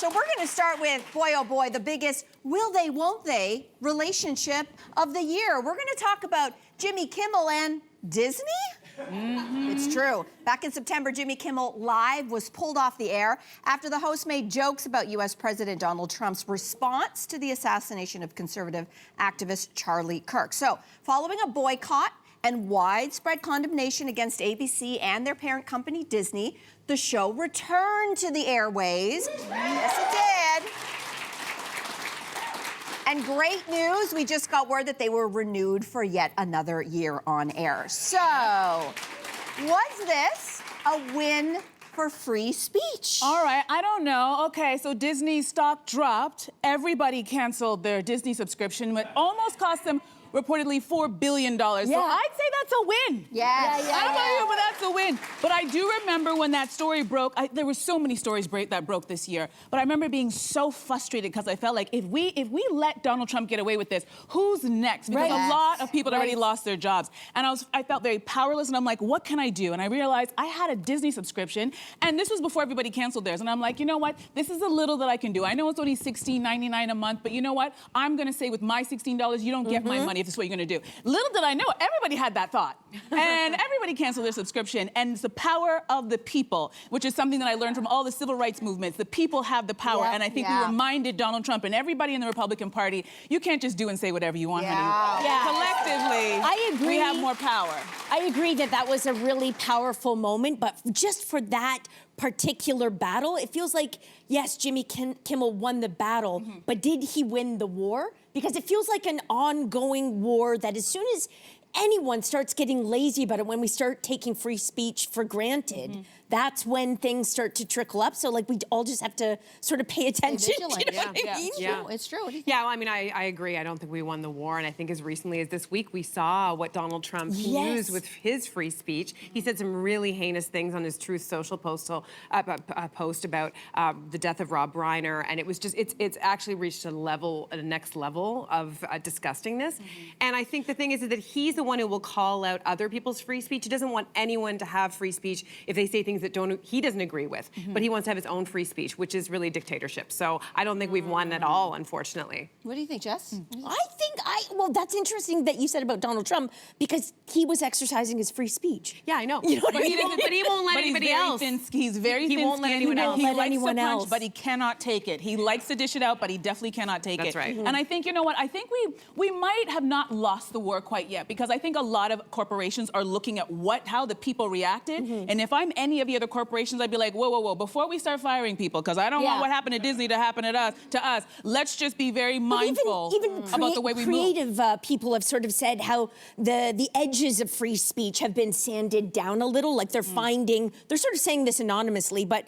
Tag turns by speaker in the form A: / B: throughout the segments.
A: So we're going to start with, boy, oh boy, the biggest will they, won't they relationship of the year. We're going to talk about Jimmy Kimmel and Disney. It's true. Back in September, Jimmy Kimmel Live was pulled off the air after the host made jokes about U.S. President Donald Trump's response to the assassination of conservative activist Charlie Kirk. So, following a boycott and widespread condemnation against ABC and their parent company, Disney, the show returned to the airways. Yes, it did. And great news, we just got word that they were renewed for yet another year on air. So, was this a win for free speech?
B: All right, I don't know. Okay, so Disney's stock dropped. Everybody canceled their Disney subscription, but almost cost them reportedly $4 billion. So I'd say that's a win.
A: Yes.
B: I don't know you, but that's a win. But I do remember when that story broke. There were so many stories that broke this year. But I remember being so frustrated because I felt like if we let Donald Trump get away with this, who's next? Because a lot of people had already lost their jobs. And I felt very powerless. And I'm like, what can I do? And I realized I had a Disney subscription. And this was before everybody canceled theirs. And I'm like, you know what? This is a little that I can do. I know it's only $16.99 a month. But you know what? I'm going to say with my $16, you don't get my money if this is what you're going to do. Little did I know, everybody had that thought. And everybody canceled their subscription. And it's the power of the people, which is something that I learned from all the civil rights movements. The people have the power. And I think we reminded Donald Trump and everybody in the Republican Party, you can't just do and say whatever you want, honey. Collectively,
C: I agree.
B: We have more power.
C: I agree that that was a really powerful moment, but just for that particular battle, it feels like, yes, Jimmy Kimmel won the battle, but did he win the war? Because it feels like an ongoing war that as soon as anyone starts getting lazy about it, when we start taking free speech for granted, that's when things start to trickle up. So, like, we all just have to sort of pay attention. You know what I mean?
A: It's true.
D: Yeah, well, I mean, I agree. I don't think we won the war. And I think as recently as this week, we saw what Donald Trump used with his free speech. He said some really heinous things on his Truth Social post about the death of Rob Reiner. And it was just, it's actually reached a next level of disgustingness. And I think the thing is that he's the one who will call out other people's free speech. He doesn't want anyone to have free speech if they say things that he doesn't agree with, but he wants to have his own free speech, which is really dictatorship. So I don't think we've won at all, unfortunately.
A: What do you think, Jess?
C: Well, that's interesting that you said about Donald Trump, because he was exercising his free speech.
D: Yeah, I know.
C: You know
D: but he won't let anybody else.
B: He's very thin-skinned.
D: He won't let anyone else.
B: He likes to punch, but he cannot take it. He likes to dish it out, but he definitely cannot take it.
D: That's right.
B: And I think, you know what? I think we might have not lost the war quite yet, because I think a lot of corporations are looking at how the people reacted. And if I'm any of the other corporations, I'd be like, whoa, whoa, whoa, before we start firing people, because I don't want what happened to Disney to happen to us. Let's just be very mindful about the way we move.
C: Creative people have sort of said how the edges of free speech have been sanded down a little. Like they're sort of saying this anonymously, but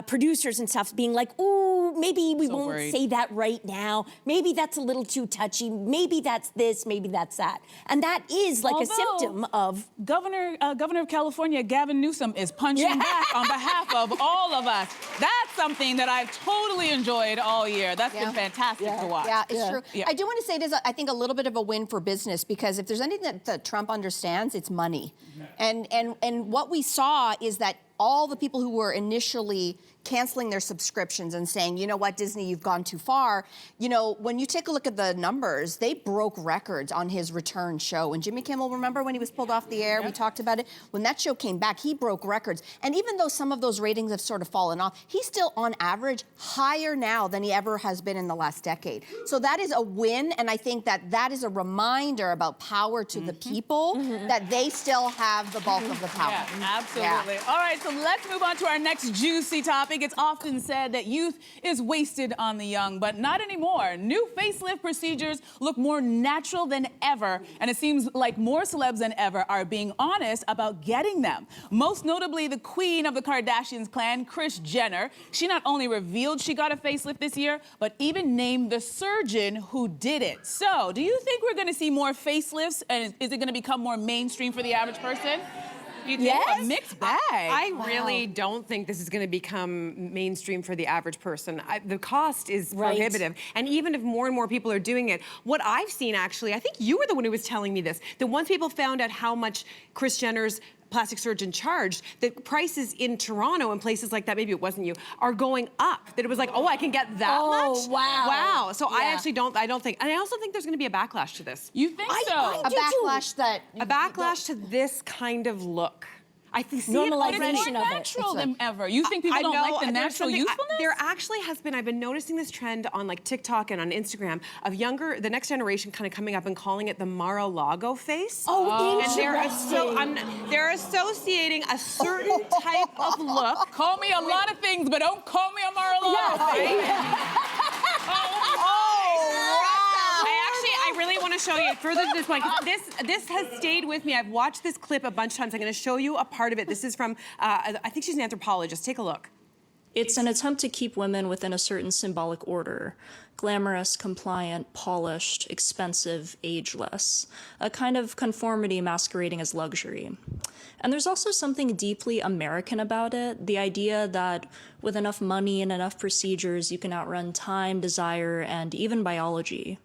C: producers and stuff being like, ooh, maybe we won't say that right now. Maybe that's a little too touchy. Maybe that's this, maybe that's that. And that is like a symptom of...
B: Governor of California, Gavin Newsom, is punching back on behalf of all of us. That's something that I've totally enjoyed all year. That's been fantastic to watch.
A: Yeah, it's true. I do want to say it is, I think, a little bit of a win for business, because if there's anything that Trump understands, it's money. And what we saw is that all the people who were initially canceling their subscriptions and saying, you know what, Disney, you've gone too far. You know, when you take a look at the numbers, they broke records on his return show. And Jimmy Kimmel, remember when he was pulled off the air? We talked about it. When that show came back, he broke records. And even though some of those ratings have sort of fallen off, he's still, on average, higher now than he ever has been in the last decade. So that is a win, and I think that is a reminder about power to the people, that they still have the bulk of the power.
B: Yeah, absolutely. All right, so let's move on to our next juicy topic. It's often said that youth is wasted on the young, but not anymore. New facelift procedures look more natural than ever, and it seems like more celebs than ever are being honest about getting them. Most notably, the queen of the Kardashians clan, Kris Jenner. She not only revealed she got a facelift this year, but even named the surgeon who did it. So, do you think we're gonna see more facelifts, and is it gonna become more mainstream for the average person?
C: Yes.
B: A mixed bag.
D: I really don't think this is going to become mainstream for the average person. The cost is prohibitive. And even if more and more people are doing it, what I've seen actually, I think you were the one who was telling me this, that once people found out how much Kris Jenner's plastic surgeon charged, the prices in Toronto and places like that, maybe it wasn't you, are going up. That it was like, oh, I can get that much?
C: Wow.
D: Wow. So I actually don't think, and I also think there's going to be a backlash to this.
B: You think so?
A: A backlash that...
D: A backlash to this kind of look. I think see it
B: But
D: already.
B: it's more
C: of it.
B: natural than ever. You think people don't like the natural youthfulness?
D: There actually has been, I've been noticing this trend on like TikTok and on Instagram of the next generation kind of coming up and calling it the Mar-a-Lago face.
C: Oh,
D: And they're associating a certain type of look.
B: Call me a lot of things, but don't call me a Mar-a-Lago.
D: I really want to show you further to this point. 'Cause this has stayed with me. I've watched this clip a bunch of times. I'm going to show you a part of it. This is from, I think she's an anthropologist. Take a look.
E: It's an attempt to keep women within a certain symbolic order. Glamorous, compliant, polished, expensive, ageless. A kind of conformity masquerading as luxury. And there's also something deeply American about it. The idea that with enough money and enough procedures, you can outrun time, desire, and even biology.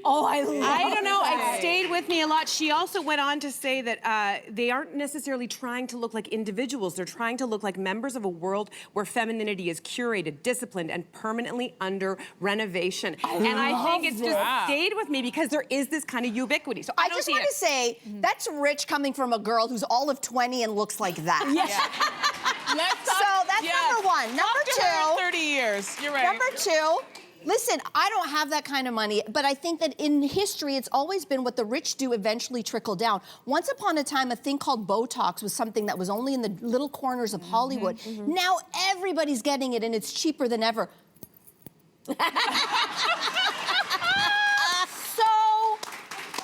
C: Oh, I
D: don't know. It stayed with me a lot. She also went on to say that they aren't necessarily trying to look like individuals. They're trying to look like members of a world where femininity is curated, disciplined, and permanently under renovation. And I think it's just stayed with me because there is this kind of ubiquity. So
A: I just want to say, that's rich coming from a girl who's all of 20 and looks like that.
B: Let's
A: So that's number one. Number
B: Talk to her in
A: two.
B: 30 years. You're right.
A: Number two. Listen, I don't have that kind of money, but I think that in history, it's always been what the rich do eventually trickle down. Once upon a time, a thing called Botox was something that was only in the little corners of Hollywood. Now everybody's getting it, and it's cheaper than ever. So,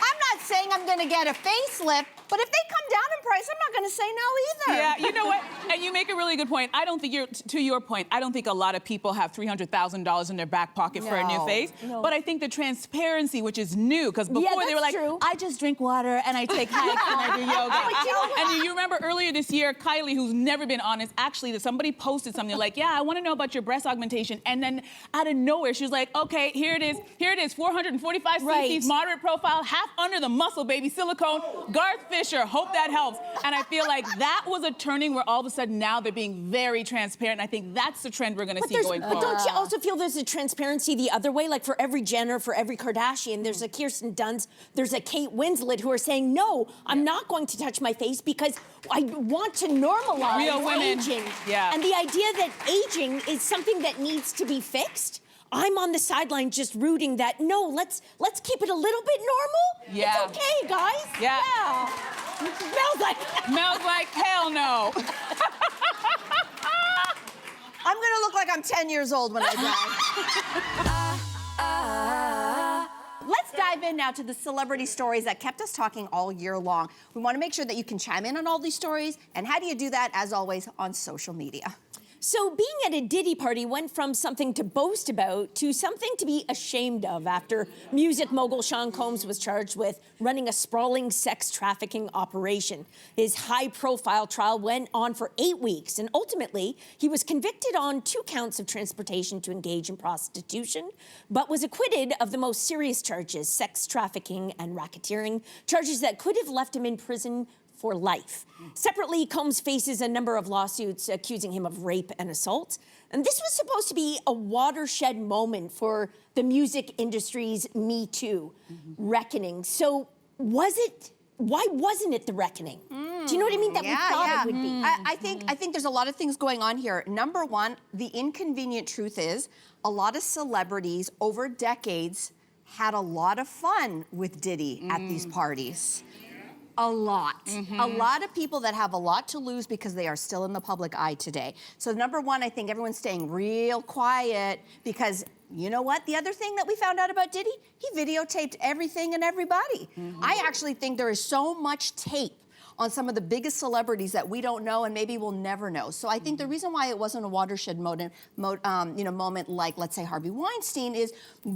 A: I'm not saying I'm gonna get a facelift, but if they come down in price, I'm not gonna say no either.
B: Yeah, you know what? And you make a really good point. I don't think to your point, I don't think a lot of people have $300,000 in their back pocket for a new face.
C: No.
B: But I think the transparency, which is new, because before they were like,
C: true.
B: I just drink water and I take hikes and I do yoga. And do you remember earlier this year, Kylie, who's never been honest, actually, that somebody posted something like, yeah, I want to know about your breast augmentation. And then out of nowhere, she was like, okay, here it is. Here it is, 445 cc's, moderate profile, half under the muscle, baby, silicone, Garth Fisher, hope that helps. And I feel like that was a turning where all of a sudden now they're being very transparent. And I think that's the trend we're going to see going
C: But
B: forward.
C: don't you also feel there's a transparency the other way? Like for every Jenner, for every Kardashian, there's a Kirsten Dunst, there's a Kate Winslet who are saying, no, I'm not going to touch my face because I want to normalize
B: Real women.
C: aging.
B: Yeah.
C: And the idea that aging is something that needs to be fixed, I'm on the sideline just rooting that, no, let's keep it a little bit normal.
B: Yeah.
C: It's okay, guys.
B: Yeah.
C: Smells like...
B: Smells like hell no.
A: I'm gonna look like I'm 10 years old when I die. Let's dive in now to the celebrity stories that kept us talking all year long. We want to make sure that you can chime in on all these stories. And how do you do that? As always, on social media.
C: So being at a Diddy party went from something to boast about to something to be ashamed of after music mogul Sean Combs was charged with running a sprawling sex trafficking operation. His high-profile trial went on for 8 weeks, and ultimately, he was convicted on 2 counts of transportation to engage in prostitution, but was acquitted of the most serious charges, sex trafficking and racketeering, charges that could have left him in prison for life. Separately, Combs faces a number of lawsuits accusing him of rape and assault. And this was supposed to be a watershed moment for the music industry's MeToo reckoning. So why wasn't it the reckoning? Do you know what I mean? That we thought it would be.
A: I think there's a lot of things going on here. Number one, the inconvenient truth is a lot of celebrities over decades had a lot of fun with Diddy at these parties. A lot. A lot of people that have a lot to lose because they are still in the public eye today. So number one, I think everyone's staying real quiet because you know what? The other thing that we found out about Diddy, he videotaped everything and everybody. I actually think there is so much tape on some of the biggest celebrities that we don't know and maybe we'll never know. So I think the reason why it wasn't a watershed moment like, let's say, Harvey Weinstein is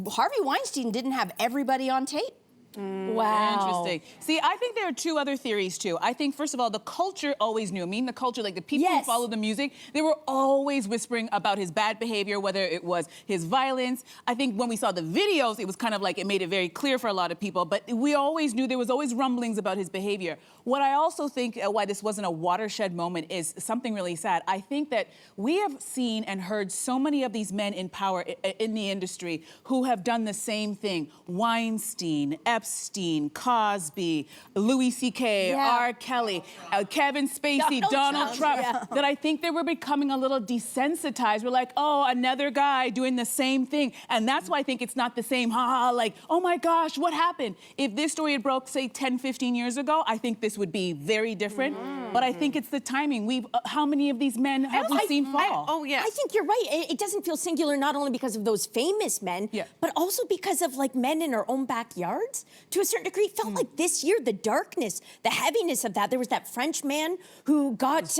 A: Harvey Weinstein didn't have everybody on tape.
C: Wow.
B: Interesting. See, I think there are two other theories too. I think, first of all, the culture always knew. I mean, the culture, like the people who follow the music, they were always whispering about his bad behavior, whether it was his violence. I think when we saw the videos, it was kind of like it made it very clear for a lot of people, but we always knew there was always rumblings about his behavior. What I also think why this wasn't a watershed moment is something really sad. I think that we have seen and heard so many of these men in power in the industry who have done the same thing. Weinstein, Epstein, Cosby, Louis C.K., R. Kelly, Kevin Spacey, Donald Trump, that I think that we're becoming a little desensitized. We're like, oh, another guy doing the same thing. And that's why I think it's not the same, like, oh my gosh, what happened? If this story had broke, say, 10, 15 years ago, I think this would be very different. But I think it's the timing. How many of these men have we seen fall?
C: I think you're right. It doesn't feel singular not only because of those famous men, but also because of like men in our own backyards. To a certain degree, it felt like this year, the darkness, the heaviness of that. There was that French man who got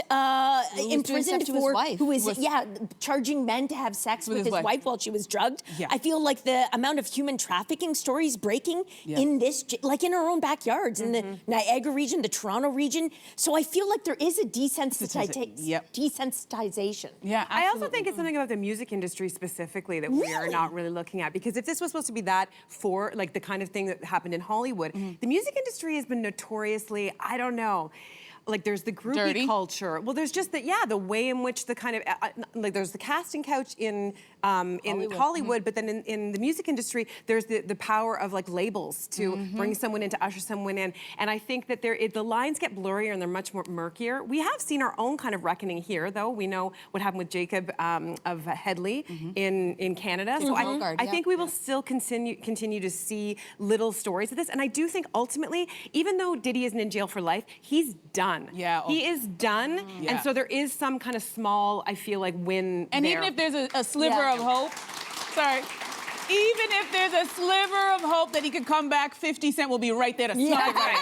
C: imprisoned for, who was charging men to have sex with his wife while she was drugged. I feel like the amount of human trafficking stories breaking in this, like in our own backyards, in the Niagara region, the Toronto region. So I feel like there is a desensitization.
B: Yeah,
D: I also think it's something about the music industry specifically that we are not really looking at, because if this was supposed to be that for like the kind of thing that happened in Hollywood, the music industry has been notoriously, I don't know, like there's the groupie culture. Well, there's just the way in which the kind of like there's the casting couch in Hollywood, but then in the music industry, there's the power of like labels to bring someone in, to usher someone in. And I think that the lines get blurrier and they're much more murkier. We have seen our own kind of reckoning here, though. We know what happened with Jacob of Headley in Canada. So I think we will still continue to see little stories of this. And I do think ultimately, even though Diddy isn't in jail for life, he's done.
B: Yeah.
D: He is done. And so there is some kind of small, I feel like, win
B: and
D: there.
B: even if there's a sliver of hope, even if there's a sliver of hope that he could come back, 50 Cent will be right there to snap it right.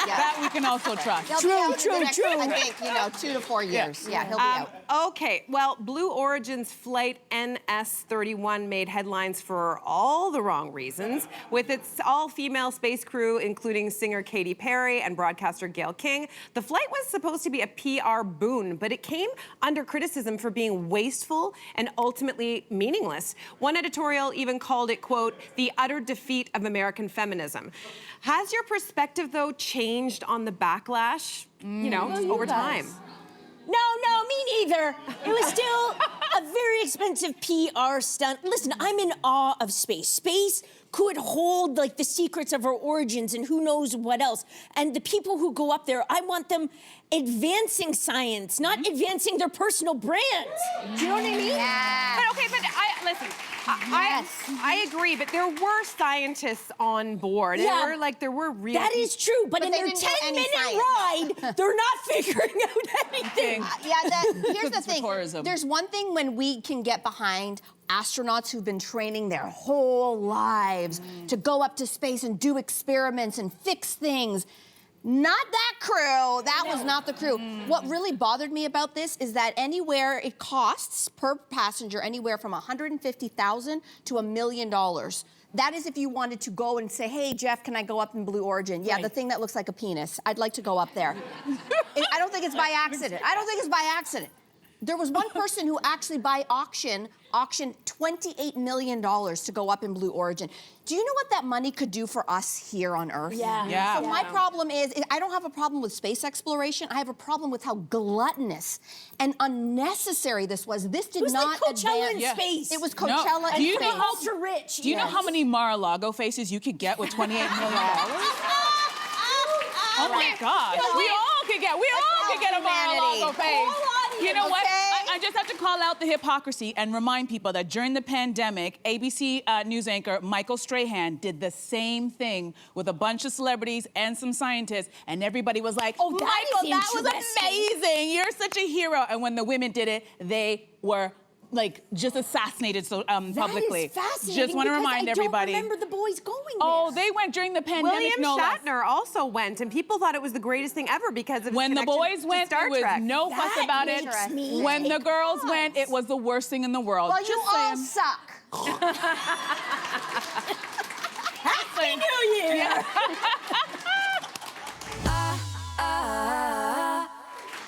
B: That we can also trust.
A: True. I think, 2 to 4 years. Yeah, he'll be out.
D: Okay, well, Blue Origin's flight NS-31 made headlines for all the wrong reasons, with its all-female space crew, including singer Katy Perry and broadcaster Gayle King. The flight was supposed to be a PR boon, but it came under criticism for being wasteful and ultimately meaningless. One editorial even called it, quote, the utter defeat of American feminism. Has your perspective, though, changed on the backlash, over time?
C: No, me neither. It was still a very expensive PR stunt. Listen, I'm in awe of space. Space could hold like the secrets of our origins and who knows what else. And the people who go up there, I want them advancing science, not advancing their personal brands. Do you know what I mean?
A: Yeah.
D: But okay, listen. I agree, but there were scientists on board.
C: Yeah.
D: There were really...
C: That is true, but in their 10-minute ride, they're not figuring out anything.
A: Here's the thing. There's one thing when we can get behind astronauts who've been training their whole lives to go up to space and do experiments and fix things. Not that crew. That was not the crew. What really bothered me about this is that it costs per passenger anywhere from $150,000 to $1 million. That is if you wanted to go and say, hey, Jeff, can I go up in Blue Origin? Yeah, the thing that looks like a penis. I'd like to go up there. I don't think it's by accident. There was one person who actually by auctioned $28 million to go up in Blue Origin. Do you know what that money could do for us here on Earth?
C: Yeah.
A: So my problem is, I don't have a problem with space exploration. I have a problem with how gluttonous and unnecessary this was. This did not advance.
C: It was like Coachella in space.
A: It was Coachella
C: and
A: in space.
C: ultra rich.
B: Do you know how many Mar-a-Lago faces you could get with $28 million? Oh my God. We all could get a Mar-a-Lago face. You know what? I just have to call out the hypocrisy and remind people that during the pandemic, ABC news anchor Michael Strahan did the same thing with a bunch of celebrities and some scientists, and everybody was like, oh, Michael, that was amazing. You're such a hero. And when the women did it, they were just assassinated publicly.
C: That is fascinating.
B: Just want to remind everybody.
C: I don't remember the boys going there.
B: Oh, they went during the pandemic.
D: William Shatner also went, and people thought it was the greatest thing ever because of his
B: when the boys went, there was no fuss about it. When the girls went, it was the worst thing in the world.
A: Well, you all suck.
B: Happy
C: New Year!
B: Yeah.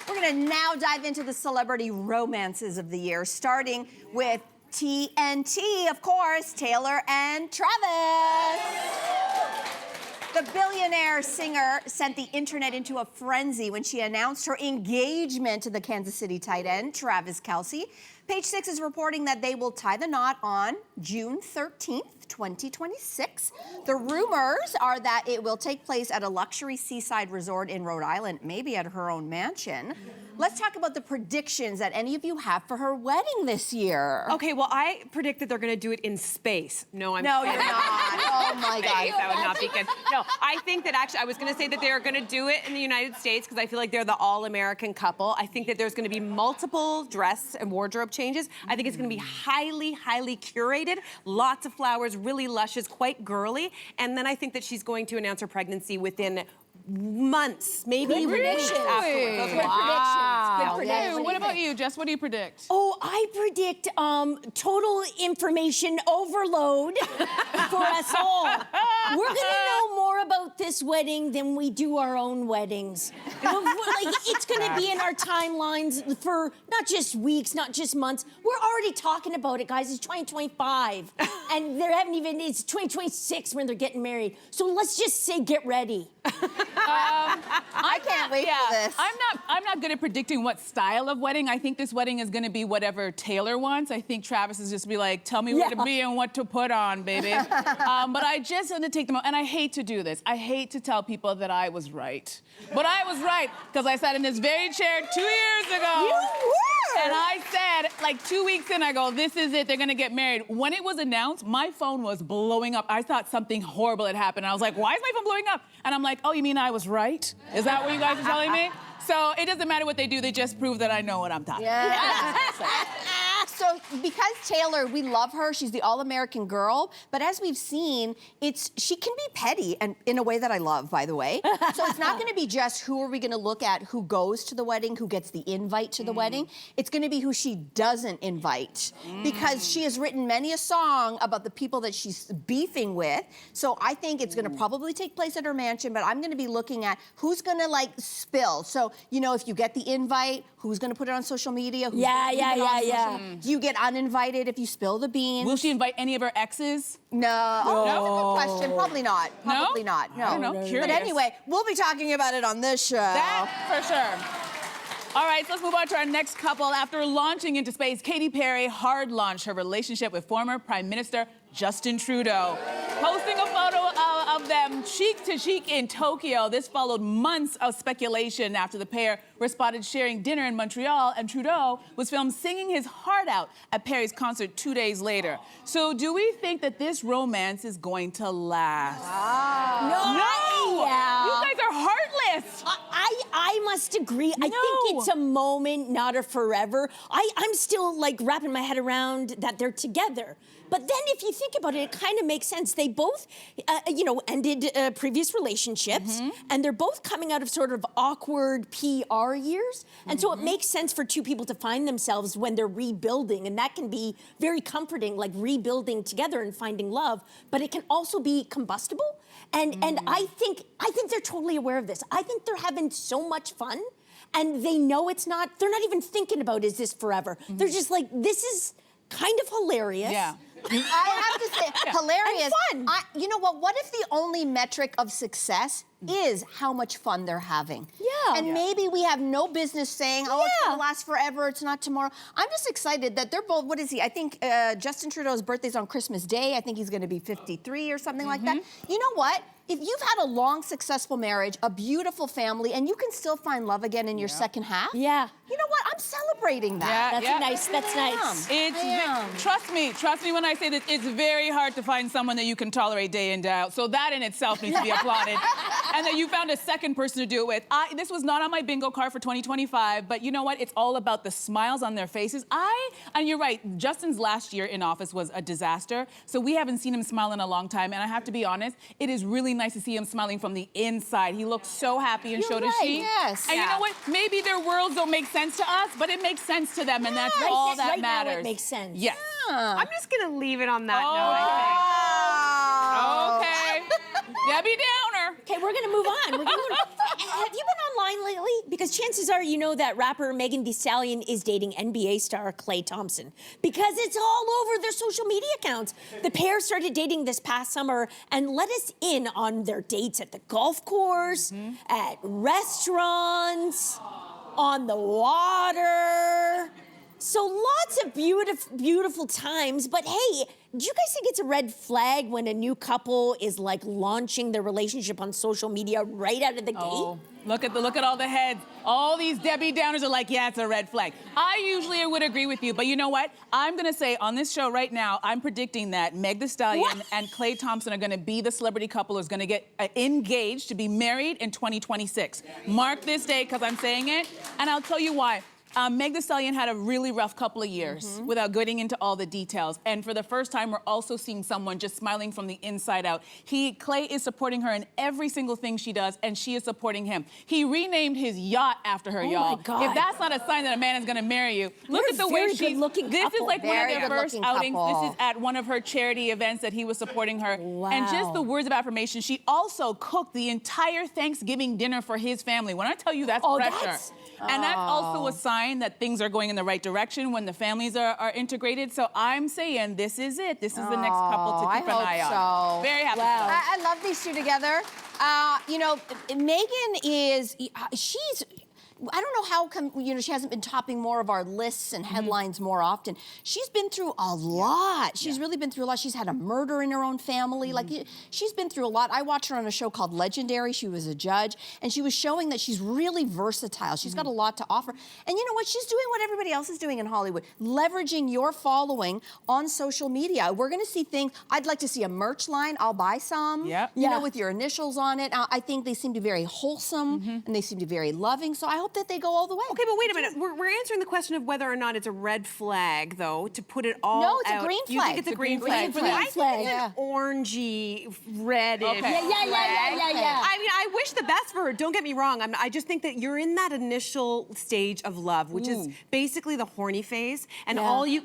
A: We're gonna now dive into the celebrity romances of the year, starting with TNT, of course, Taylor and Travis. The billionaire singer sent the internet into a frenzy when she announced her engagement to the Kansas City tight end, Travis Kelce. Page Six is reporting that they will tie the knot on June 13th, 2026. The rumors are that it will take place at a luxury seaside resort in Rhode Island, maybe at her own mansion. Let's talk about the predictions that any of you have for her wedding this year.
D: Okay, well, I predict that they're going to do it in space. No,
A: No, you're not. Oh my God.
D: That would not be good. No, I think that actually, I was going to say that they are going to do it in the United States because I feel like they're the all-American couple. I think that there's going to be multiple dress and wardrobe changes. I think it's going to be highly, highly curated, lots of flowers, really luscious, quite girly. And then I think that she's going to announce her pregnancy within months, maybe
C: Good
D: even weeks
C: predictions.
D: afterwards. Those are
C: Good
D: my-
C: predictions. Good
A: Wow.
C: predictions.
B: What about you, Jess? What do you predict?
C: Oh, I predict total information overload for us all. We're gonna know more about this wedding than we do our own weddings. It's gonna be in our timelines for not just weeks, not just months. We're already talking about it, guys. It's 2025, and they haven't even. It's 2026 when they're getting married. So let's just say, get ready.
A: I can't wait for this.
B: I'm not good at predicting what style of wedding. I think this wedding is going to be whatever Taylor wants. I think Travis is just be like, tell me where to be and what to put on, baby. But I just want to take them out, and I hate to do this. I hate to tell people that I was right. But I was right, because I sat in this very chair 2 years ago.
C: You were!
B: And I said, like 2 weeks in, I go, this is it, they're gonna get married. When it was announced, my phone was blowing up. I thought something horrible had happened. I was like, why is my phone blowing up? And I'm like, oh, you mean I was right? Is that what you guys are telling me? So it doesn't matter what they do, they just prove that I know what I'm talking about.
A: Yeah. So because Taylor, we love her, she's the all-American girl, but as we've seen, she can be petty, and in a way that I love, by the way. So it's not gonna be just who are we gonna look at, who goes to the wedding, who gets the invite to the wedding. It's gonna be who she doesn't invite, because she has written many a song about the people that she's beefing with. So I think it's gonna probably take place at her mansion, but I'm gonna be looking at who's gonna like spill. So, you know, if you get the invite, who's gonna put it on social media? Who's
C: Yeah,
A: gonna
C: yeah,
A: leave it on
C: yeah,
A: social-
C: yeah.
A: Do you get uninvited if you spill the beans?
B: Will she invite any of her exes?
A: No. Oh, that's a good question. Probably not. Probably not. No.
B: I don't know.
A: But
B: Curious.
A: anyway, we'll be talking about it on this show.
B: That for sure. All right, so let's move on to our next couple. After launching into space, Katy Perry hard launched her relationship with former Prime Minister Justin Trudeau. Posting a photo of them cheek to cheek in Tokyo. This followed months of speculation after the pair were spotted sharing dinner in Montreal, and Trudeau was filmed singing his heart out at Perry's concert 2 days later. So do we think that this romance is going to last? No!
C: Yeah.
B: You guys are heartless!
C: I must agree. I think it's a moment, not a forever. I'm still like wrapping my head around that they're together. But then if you think about it, it kind of makes sense. They both, ended previous relationships, and they're both coming out of sort of awkward PR years. And so it makes sense for two people to find themselves when they're rebuilding, and that can be very comforting, like rebuilding together and finding love. But it can also be combustible. And I think they're totally aware of this. I think they're having so much fun, and they know it's not. They're not even thinking about, is this forever? They're just like, this is kind of hilarious.
B: Yeah.
A: I have to say, hilarious.
C: And fun.
A: You know what? What if the only metric of success is how much fun they're having?
C: Yeah.
A: And maybe we have no business saying, oh, it's
C: Yeah.
A: gonna last forever, it's not tomorrow. I'm just excited that they're both, what is he? I think Justin Trudeau's birthday's on Christmas Day. I think he's gonna be 53 or something like that. You know what? If you've had a long, successful marriage, a beautiful family, and you can still find love again in your second half,
C: Yeah.
A: you know what? I'm celebrating that.
C: That's nice. That's nice.
B: It's trust me when I say that it's very hard to find someone that you can tolerate day in, day out. So that in itself needs to be applauded. And that you found a second person to do it with. This was not on my bingo card for 2025, but you know what? It's all about the smiles on their faces. And you're right, Justin's last year in office was a disaster. So we haven't seen him smile in a long time. And I have to be honest, it is really nice to see him smiling from the inside. He looks so happy and
A: You're
B: so does
A: right,
B: she.
A: yes.
B: And you know what? Maybe their worlds don't make sense to us, but it makes sense to them, and that's all that
C: right
B: matters.
C: now it makes sense.
B: Yes.
D: I'm just gonna leave it on that note, I think.
A: Oh.
B: Okay. Debbie Downer.
C: Okay, we're gonna move on. Have you been online lately? Because chances are you know that rapper Megan Thee Stallion is dating NBA star Klay Thompson. Because it's all over their social media accounts. The pair started dating this past summer and let us in on their dates at the golf course, at restaurants, on the water. So lots of beautiful times, but hey, do you guys think it's a red flag when a new couple is like launching their relationship on social media right out of the
B: Oh,
C: gate?
B: look at all the heads. All these Debbie Downers are like, yeah, it's a red flag. I usually would agree with you, but you know what? I'm gonna say on this show right now, I'm predicting that Meg Thee Stallion and Klay Thompson are gonna be the celebrity couple who's gonna get engaged to be married in 2026. Mark this day, because I'm saying it, and I'll tell you why. Meg Thee Stallion had a really rough couple of years without getting into all the details. And for the first time, we're also seeing someone just smiling from the inside out. Klay is supporting her in every single thing she does, and she is supporting him. He renamed his yacht after her, y'all.
C: my God.
B: If that's not a sign that a man is gonna marry you, look at the way
C: very
B: she's
C: good-looking
B: This
C: couple.
B: is like one of
A: Very
B: their first
A: good-looking
B: outings.
A: couple.
B: This is at one of her charity events that he was supporting her. And just the words of affirmation. She also cooked the entire Thanksgiving dinner for his family. When I tell you that's pressure. And that's also a sign that things are going in the right direction when the families are integrated. So I'm saying this is it. This is the next couple to keep an eye on.
A: So.
B: Very happy.
C: Wow.
A: I love these two together. You know, Megan is, I don't know how come, she hasn't been topping more of our lists and headlines more often. She's been through a lot. She's really been through a lot. She's had a murder in her own family. Like, she's been through a lot. I watched her on a show called Legendary. She was a judge, and she was showing that she's really versatile. She's got a lot to offer. And you know what? She's doing what everybody else is doing in Hollywood, leveraging your following on social media. We're gonna see things. I'd like to see a merch line. I'll buy some.
B: Yep.
A: You know, with your initials on it. I think they seem to be very wholesome, and they seem to be very loving. So I hope that they go all the way.
D: Okay, but wait a minute. We're answering the question of whether or not it's a red flag, though, to put it all
A: No, it's a
D: out.
A: green
D: You think
A: flag.
D: it's a green flag?
A: Green flag.
D: I think it's an orangey, reddish
B: Okay.
C: Yeah.
D: I mean, I wish the best for her. Don't get me wrong. I just think that you're in that initial stage of love, which is basically the horny phase, and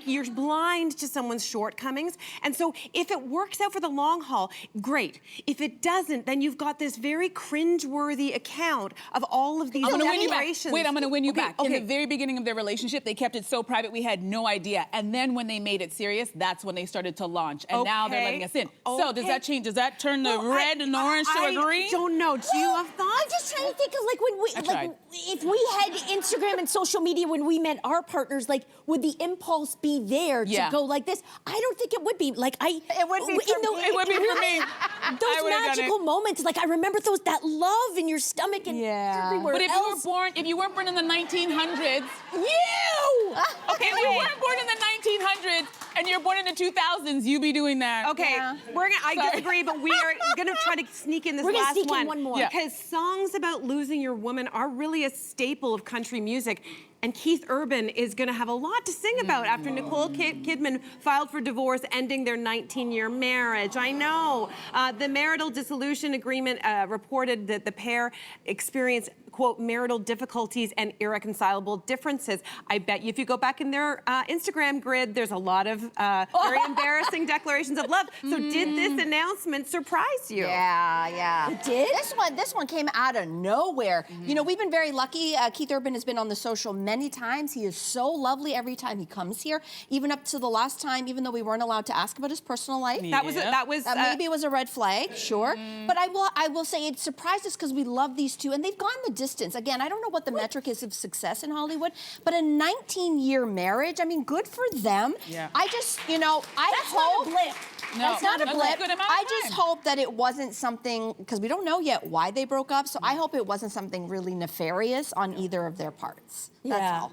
D: you're blind to someone's shortcomings. And so, if it works out for the long haul, great. If it doesn't, then you've got this very cringeworthy account of all of these
B: I'm gonna win you back.
D: declarations.
B: Wait, I'm gonna win you back.
D: Okay.
B: In the very beginning of their relationship, they kept it so private we had no idea. And then when they made it serious, that's when they started to launch. And now they're letting us in. So does that change? Does that turn the red and orange to a green?
D: I don't know. Do you have thoughts?
C: I'm just trying to think of like when we,
B: I
C: like
B: tried.
C: if we had Instagram and social media when we met our partners, like would the impulse be there to
B: Yeah.
C: go like this? I don't think it would be. Like
A: It would be for me.
B: It would be for me.
C: Those
B: I would've done
C: magical
B: it.
C: moments, like I remember that love in your stomach and everywhere
B: But if
C: else.
B: you weren't born in the 1900s,
C: You!
B: okay, if you weren't born in the 1900s and you're born in the 2000s, you'd be doing that.
D: Okay, I disagree, but we are gonna try to sneak in this
C: We're gonna
D: last
C: sneak in
D: one.
C: one more.
B: Yeah.
D: Because songs about losing your woman are really a staple of country music. And Keith Urban is going to have a lot to sing about after Nicole Kidman filed for divorce, ending their 19-year marriage. I know. The marital dissolution agreement reported that the pair experienced, quote, marital difficulties and irreconcilable differences. I bet you if you go back in their Instagram grid, there's a lot of very embarrassing declarations of love. So did this announcement surprise you?
A: Yeah.
C: It did?
A: This one came out of nowhere. You know, we've been very lucky. Keith Urban has been on the social many times. He is so lovely every time he comes here. Even up to the last time, even though we weren't allowed to ask about his personal life.
D: That was
A: Maybe it was a red flag, sure. But I will say it surprised us because we love these two, and they've gone the distance. Again, I don't know what the metric is of success in Hollywood, but a 19-year marriage, I mean, good for them.
B: Yeah.
A: I just, I
C: That's
A: hope...
C: not a blip.
B: No,
A: That's not a
B: that's
A: blip.
B: a good amount of
A: I just
B: time.
A: hope that it wasn't something, because we don't know yet why they broke up, so I hope it wasn't something really nefarious on either of their parts. That's all.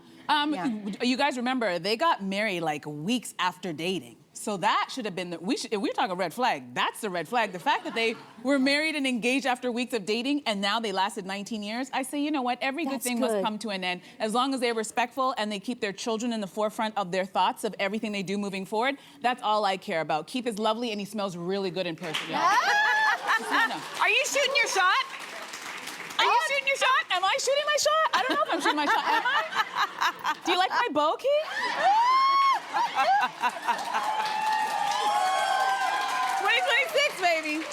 B: You guys remember, they got married like weeks after dating. So that should have been, if we're talking red flag, that's the red flag. The fact that they were married and engaged after weeks of dating and now they lasted 19 years, I say, you know what, every good thing must come to an end. As long as they're respectful and they keep their children in the forefront of their thoughts of everything they do moving forward, that's all I care about. Keith is lovely and he smells really good in person, y'all.
D: Are you shooting your shot?
B: Are you shooting your shot? Am I shooting my shot? I don't know if I'm shooting my shot. Am I? Do you like my bow, Keith? 2026, baby.